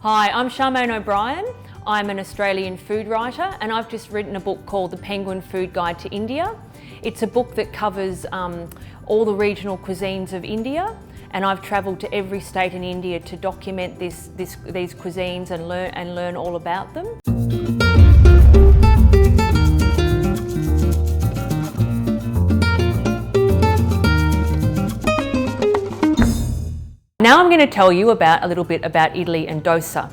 Hi, I'm Charmine O'Brien. I'm an Australian food writer and I've just written a book called The Penguin Food Guide to India. It's a book that covers all the regional cuisines of India, and I've travelled to every state in India to document these cuisines and learn all about them. Now I'm going to tell you a little bit about idli and dosa.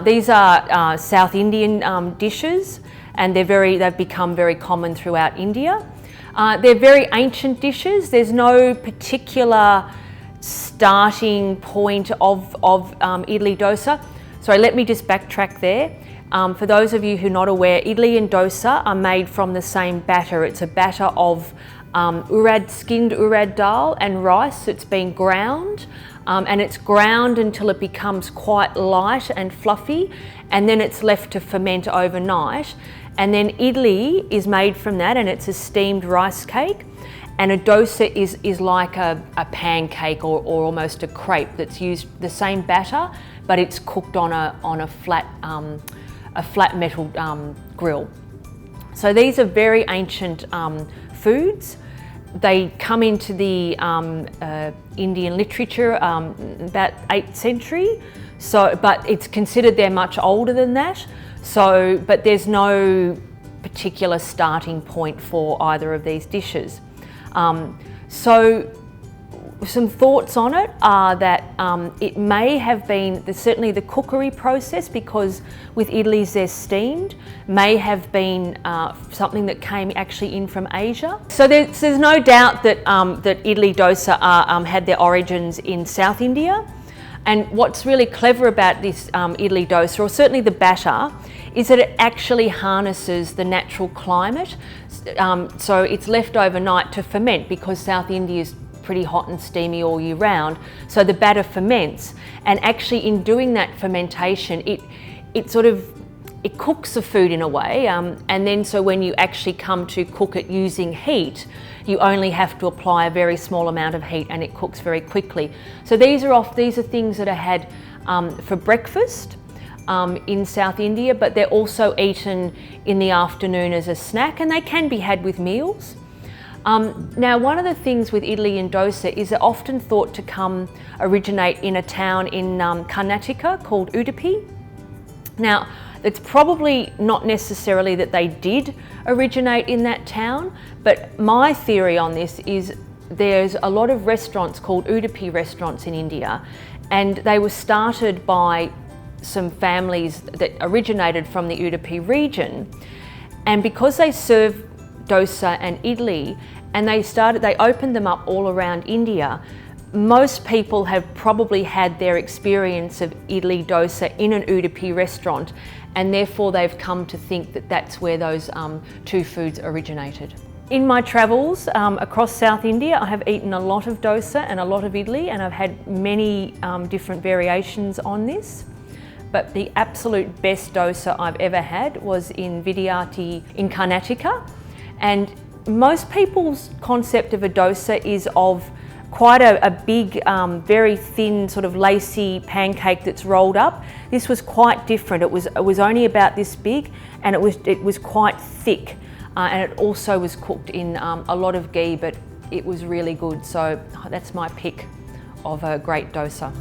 These are South Indian dishes, and they've become very common throughout India. They're very ancient dishes. There's no particular starting point of idli dosa. Sorry, let me just backtrack there. For those of you who are not aware, idli and dosa are made from the same batter. It's a batter of skinned urad dal and rice. It's been ground. And it's ground until it becomes quite light and fluffy, and then it's left to ferment overnight. And then idli is made from that, and it's a steamed rice cake. And a dosa is like a pancake or almost a crepe that's used the same batter, but it's cooked on a flat metal grill. So these are very ancient foods. They come into the Indian literature about 8th century, but it's considered they're much older than that. But there's no particular starting point for either of these dishes. Some thoughts on it are that it may have been, certainly the cookery process, because with idlis they're steamed, may have been something that came actually in from Asia. So there's no doubt that idli dosa had their origins in South India. And what's really clever about this idli dosa, or certainly the batter, is that it actually harnesses the natural climate. So it's left overnight to ferment, because South India is pretty hot and steamy all year round, so the batter ferments, and actually in doing that fermentation it cooks the food in a way, and then so when you actually come to cook it using heat, you only have to apply a very small amount of heat and it cooks very quickly. So these are things that are had for breakfast in South India, but they're also eaten in the afternoon as a snack, and they can be had with meals. Now, one of the things with idli and dosa is they're often thought to originate in a town in Karnataka called Udipi. Now, it's probably not necessarily that they did originate in that town, but my theory on this is there's a lot of restaurants called Udipi restaurants in India, and they were started by some families that originated from the Udipi region, and because they serve dosa and idli, and they opened them up all around India, most people have probably had their experience of idli dosa in an Udipi restaurant, and therefore they've come to think that that's where those two foods originated. In my travels across South India, I have eaten a lot of dosa and a lot of idli, and I've had many different variations on this. But the absolute best dosa I've ever had was in Vidyarthi in Karnataka. And most people's concept of a dosa is of quite a big, very thin, sort of lacy pancake that's rolled up. This was quite different. It was only about this big, and it was quite thick, and it also was cooked in a lot of ghee, but it was really good. So that's my pick of a great dosa.